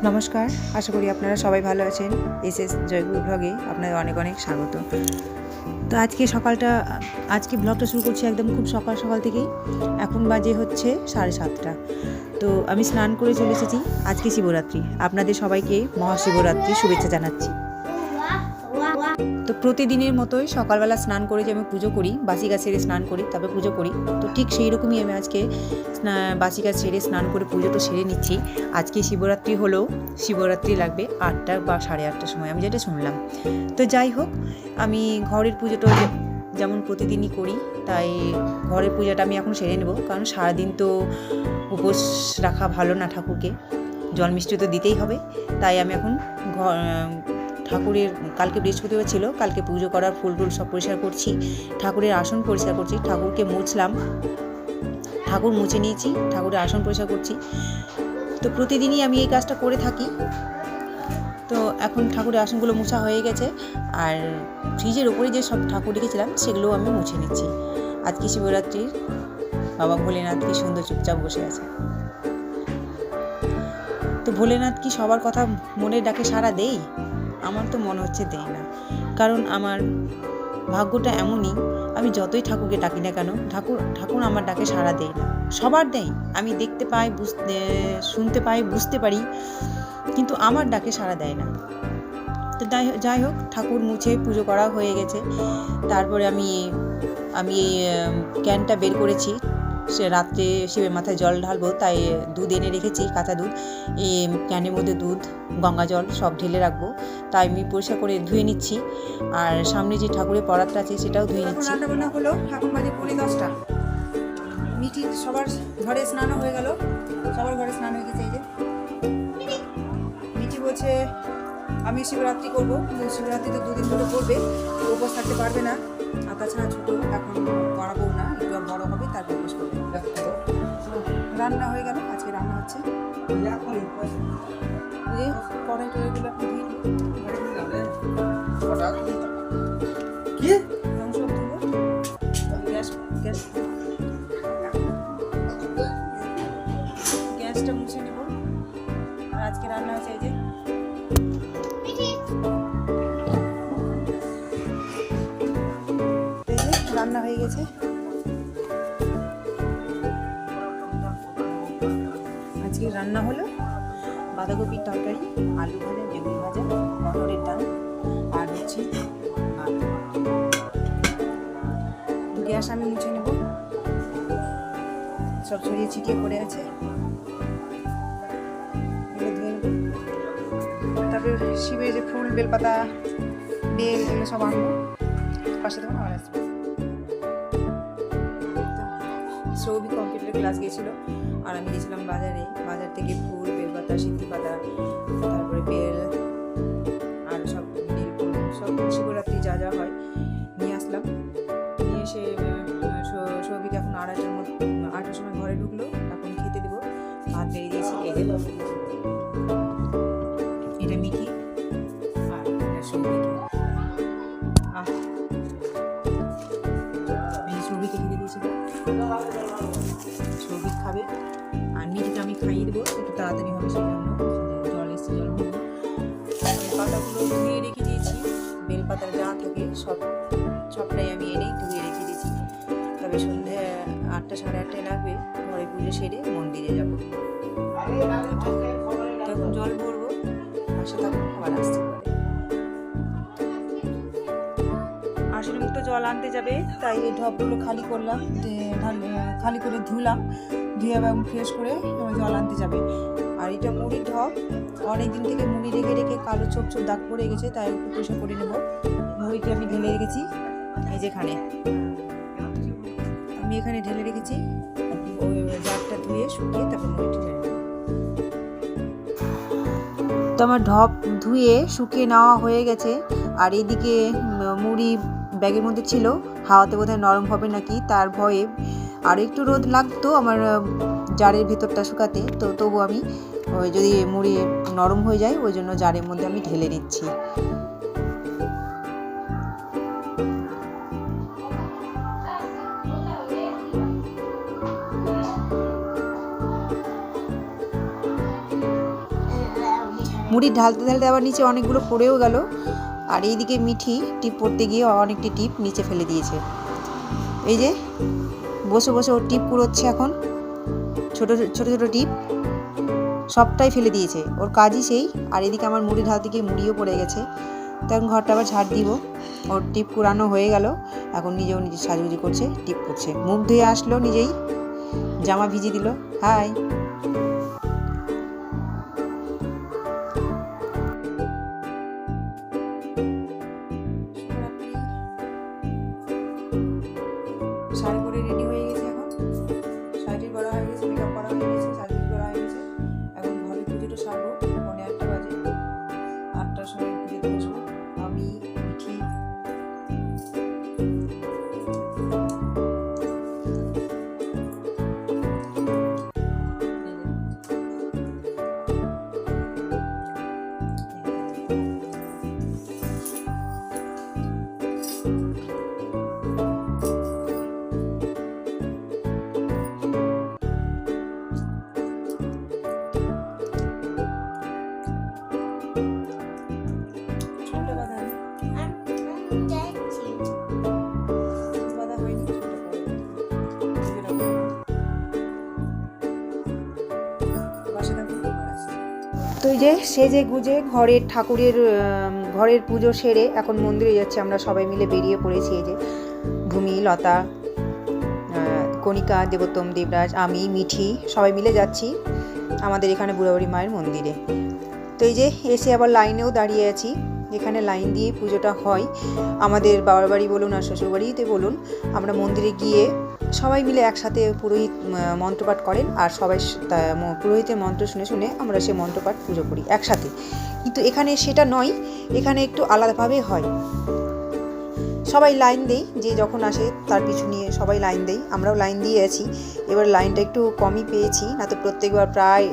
নমস্কার, আশা করি আপনারা সবাই ভালো আছেন। এসএস জয়গুরু ব্লগে আপনাদের অনেক অনেক স্বাগত। তো আজকে ব্লগটা শুরু করছি একদম খুব সকাল সকাল থেকেই। এখন বাজে হচ্ছে 7:30। তো আমি স্নান করে চলে এসেছি। আজকে শিবরাত্রি, আপনাদের সবাইকে মহাশিবরাত্রির শুভেচ্ছা জানাচ্ছি। তো প্রতিদিনের মতোই সকালবেলা স্নান করে যে আমি পুজো করি, বাসি কাজ সেরে স্নান করি, তারপরে পুজো করি, তো ঠিক সেই রকমই আমি আজকে বাসি কাজ সেরে স্নান করে পুজোটা সেরে নিচ্ছি। আজকে শিবরাত্রি হলেও শিবরাত্রি লাগবে 8টা বা 8:30টার সময়, আমি যেটা শুনলাম। তো যাই হোক, আমি ঘরের পুজোটা যেমন প্রতিদিনই করি, তাই ঘরের পূজাটা আমি এখন সেরে নেব, কারণ সারাদিন তো উপোস রাখা ভালো না, ঠাকুরকে জল মিষ্টি তো দিতেই হবে। তাই আমি এখন ঠাকুরের, কালকে বৃহস্পতিবার ছিল, কালকে পুজো করার ফুল টুল সব পরিষ্কার করছি, ঠাকুরের আসন পরিষ্কার করছি, ঠাকুরকে মুছলাম, ঠাকুর মুছে নিয়েছি, ঠাকুরের আসন পরিষ্কার করছি। তো প্রতিদিনই আমি এই কাজটা করে থাকি। তো এখন ঠাকুরের আসনগুলো মোছা হয়ে গেছে, আর ফ্রিজের ওপরে যে সব ঠাকুর রেখেছিলাম সেগুলোও আমি মুছে নিচ্ছি। আজকে শিবরাত্রির বাবা ভোলেনাথ কি সুন্দর চুপচাপ বসে আছে। তো ভোলেনাথ কি সবার কথা মনের ডাকে সাড়া দেয়? আমার তো মনে হচ্ছে দেয় না, কারণ আমার ভাগ্যটা এমনই, আমি যতই ঠাকুরকে ডাকি না কেন, ঠাকুর আমার ডাকে সাড়া দেয় না। সবার দেয়, আমি দেখতে পাই, শুনতে পাই, বুঝতে পারি, কিন্তু আমার ডাকে সাড়া দেয় না। তো যাই হোক, ঠাকুর মুছে পুজো করা হয়ে গেছে। তারপরে আমি এই ক্যানটা বের করেছি, সে রাত্রে শিবের মাথায় জল ঢালবো, তাই দুধ এনে রেখেছি, কাঁচা দুধ। এই ক্যানের মধ্যে দুধ, গঙ্গা জল সব ঢেলে রাখবো, তাই আমি পরিষ্কার করে ধুয়ে নিচ্ছি। আর সামনে যে ঠাকুরের পরাতটা আছে সেটাও ধুয়ে নিচ্ছি। রান্নাবান্না হলো, এখন বাজে 9:45। মিটি সবার ঘরে স্নান হয়ে গেল, সবার ঘরে স্নান হয়ে গেছে। এই যে মিটি বলছে আমি শিবরাত্রি করবো, কিন্তু শিবরাত্রি তো 2 দিন ধরে করবে, উপোস থাকতে পারবে না, আর তাছাড়া ছোটো এখন করাবো না, একটু বড় হবে তারপর উপোস করবে। রান্না হয়ে গেল, আজকে রান্না হচ্ছে কড়াই টড়াইগুলো এখন ধুয়ে গ্যাসটা মুছে নেব। আর আজকে রান্না হচ্ছে এই যে রান্না হয়ে গেছে। আজকে রান্না হলো বাঁধাকপির তরকারি, আলু ভাজা, বেগুন ভাজা, মটরের ডাল, আর হচ্ছে গ্যাস আমি মুছে নেব, সব ছড়িয়ে ছিটিয়ে পড়ে আছে, এগুলো ধুয়ে নেব। তারপরে শিবের যে ফুল, বেলপাতা, বেল, এগুলো সব আনবো, পাশে তখন আবার আসবো। সৌভিক কম্পিউটার ক্লাস গিয়েছিল, আর আমি গেছিলাম বাজার থেকে ফুল, বেলপাতা, সিদ্ধি পাতা, তারপরে বেল আর সব নীলফুল, সব শিবরাত্রি যা যা হয় নিয়ে আসলাম। নিয়ে এসে সৌভিক এখন 8টার সময় ঘরে ঢুকলো, এখন খেতে দেবো। ভাত বেরিয়ে দিয়েছি, এটা মিঠি আর এটা সৌভিকে, সৌভিকে খেতে দিয়েছিল, সৌভিক খাবে। আর মিঠিটা আমি খাইয়ে দেবো, একটু তাড়াতাড়ি হবে, সেই জন্য জল এসে জল নেবো। পাতাগুলো ধুয়ে রেখে দিয়েছি, বেলপাতার যা থাকে সবটাই আমি এনেই ধুয়ে রেখে দিয়েছি। তবে সন্ধ্যে 8টা 8:30টায় লাগবে, ঘরে পুজো সেরে মন্দিরে যাবো। তখন জল ভরবো, পাশে তখন আবার আসতে পারে। আসলে মুখটা জল আনতে যাবে, তাই এই ঢপগুলো খালি করলাম, খালি করে ধুলাম, ধুয়ে এবং ফ্রেশ করে জল আনতে যাবে। আর এটা মুড়ির ঢপ, অনেকদিন থেকে মুড়ি রেখে রেখে কালো ছোপ ছোপ দাগ পড়ে গেছে, তাই একটু পরিষ্কার করে নেব। মুড়িটি আমি ঢেলে রেখেছি, এই যেখানে আমি এখানে ঢেলে রেখেছি, ওই জারটা ধুয়ে শুকিয়ে তারপর মুড়িটি ঢেলে নেব। তো আমার ঢপ ধুয়ে শুকিয়ে নেওয়া হয়ে গেছে। আর এইদিকে মুড়ি ব্যাগের মধ্যে ছিল, হাওয়াতে বোধহয় নরম হবে নাকি, তার ভয়ে আর একটু রোদ লাগতো আমার জারের ভেতরটা শুকাতে, তো তবু আমি যদি মুড়ি নরম হয়ে যায়, ওই জন্য জারের মধ্যে আমি ঢেলে দিচ্ছি। মুড়ি ঢালতে ঢালতে আবার নিচে অনেকগুলো পড়েও গেল। আর এইদিকে মিঠি টিপ পড়তে গিয়ে অনেকটি টিপ নিচে ফেলে দিয়েছে। এই যে বসে বসে ওর টিপ কুড়োচ্ছে এখন, ছোট ছোট ছোট টিপ সবটাই ফেলে দিয়েছে, ওর কাজই সেই। আর এদিকে আমার মুড়ি ঢালতে গিয়ে মুড়িও পড়ে গেছে। তখন ঘরটা আবার ঝাড় দিব। ওর টিপ কুড়ানো হয়ে গেল, এখন নিজেও নিজে সাজুগুজি করছে, টিপ করছে। মুখ ধুয়ে আসলো, নিজেই জামা ভিজিয়ে দিল। হাই। শাড়ি পরে রেডি হয়ে গেছে, এখন শাড়ি পরা হয়ে গেছে, মেকআপ করা হয়ে গেছে, সাজুগুজি করা হয়ে গেছে। এখন ঘরে পুজোটা সারবো। 8:45 বাজে, 8টার সময় পুজোতে বসবো আমি, মিঠি। তো এই যে সেজে গুজে ঘরের পুজো সেরে এখন মন্দিরে যাচ্ছে। আমরা সবাই মিলে বেরিয়ে পড়েছি। এই যে ভূমি, লতা, কণিকা, দেবোত্তম, দেবরাজ, আমি, মিঠি সবাই মিলে যাচ্ছি আমাদের এখানে বুড়াবুড়ি মায়ের মন্দিরে। তো এই যে এসে আবার লাইনেও দাঁড়িয়ে আছি। এখানে লাইন দিয়ে পুজোটা হয় আমাদের বাবার বাড়ি বলুন আর শ্বশুর বাড়িতে বলুন। আমরা মন্দিরে গিয়ে সবাই মিলে একসাথে পুরোহিত মন্ত্রপাঠ করেন, আর সবাই পুরোহিতের মন্ত্র শুনে শুনে আমরা সেই মন্ত্রপাঠ পুজো করি একসাথে। কিন্তু এখানে সেটা নয়, এখানে একটু আলাদাভাবে হয়। সবাই লাইন দেই, যে যখন আসে তার পিছু নিয়ে সবাই লাইন দেই, আমরাও লাইন দিয়ে আছি। এবার লাইনটা একটু কমই পেয়েছি, না তো প্রত্যেকবার প্রায়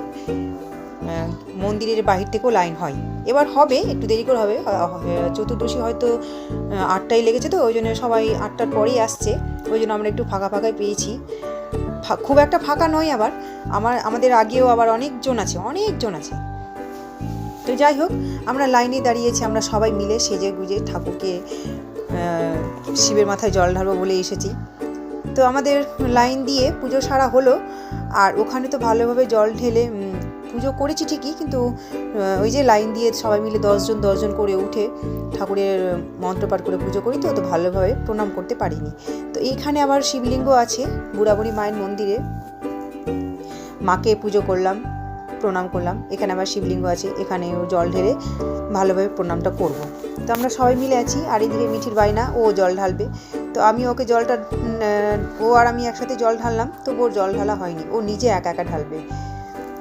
মন্দিরের বাহির থেকেও লাইন হয়। এবার হবে, একটু দেরি করে হবে। চতুর্দশী হয়তো 8টায় লেগেছে, তো ওই জন্য সবাই 8টার পরেই আসছে, ওই জন্য আমরা একটু ফাঁকা ফাঁকাই পেয়েছি। খুব একটা ফাঁকা নয়, আবার আমাদের আগেও আবার অনেকজন আছে। তো যাই হোক, আমরা লাইনে দাঁড়িয়েছি, আমরা সবাই মিলে সেজে গুজে ঠাকুরকে শিবের মাথায় জল ঢালবো বলে এসেছি। তো আমাদের লাইন দিয়ে পুজো সারা হলো। আর ওখানে তো ভালোভাবে জল ঢেলে পুজো করেছি ঠিকই, কিন্তু ওই যে লাইন দিয়ে সবাই মিলে 10 জন করে উঠে ঠাকুরের মন্ত্রপাঠ করে পুজো করি, তো ভালোভাবে প্রণাম করতে পারিনি। তো এইখানে আবার শিবলিঙ্গ আছে বুড়াবুড়ি মায়ের মন্দিরে, মাকে পুজো করলাম, প্রণাম করলাম। এখানে আবার শিবলিঙ্গ আছে, এখানেও জল ঢেলে ভালোভাবে প্রণামটা করব। তো আমরা সবাই মিলে আছি। আর এদিকে মিঠির বায়না, ও জল ঢালবে। তো আমি ওকে জলটা, ও আর আমি একসাথে জল ঢাললাম, তো ওর জল ঢালা হয়নি, ও নিজে একা একা ঢালবে।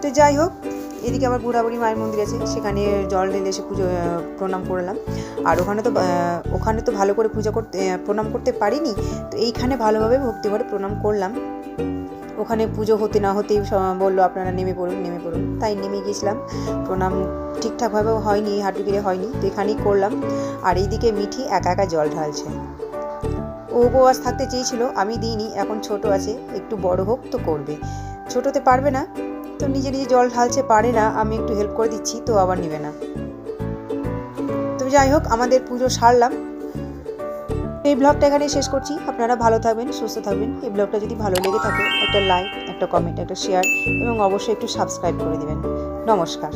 তো যাই হোক, এদিকে আবার বুড়াবুড়ি মায়ের মন্দির আছে, সেখানে জল ঢেলে এসে পুজো প্রণাম করলাম। আর ওখানে তো ভালো করে প্রণাম করতে পারিনি, তো এইখানে ভালোভাবে ভক্তিভরে প্রণাম করলাম। ওখানে পুজো হতে না হতেই বললো আপনারা নেমে পড়ুন। তাই নেমে গেছিলাম। প্রণাম ঠিকঠাকভাবেও হয়নি, হাঁটু গিরে হয়নি, তো এখানেই করলাম। আর এইদিকে মিঠি একা একা জল ঢালছে। ও উপবাস থাকতে চেয়েছিল, আমি দিইনি। এখন ছোট আছে, একটু বড় হোক তো করবে। ছোটতে পারবে না, তো নিজে জল ঢালছে, পারে না, আমি একটু হেল্প করে দিচ্ছি, তো আবার নেবে না। তো যাই হোক, আমাদের পুজো সারলাম। এই ব্লগটা এখানে শেষ করছি। আপনারা ভালো থাকবেন, সুস্থ থাকবেন। এই ব্লগটা যদি ভালো লেগে থাকে, একটা লাইক, একটা কমেন্ট, একটা শেয়ার এবং অবশ্যই একটু সাবস্ক্রাইব করে দেবেন। নমস্কার।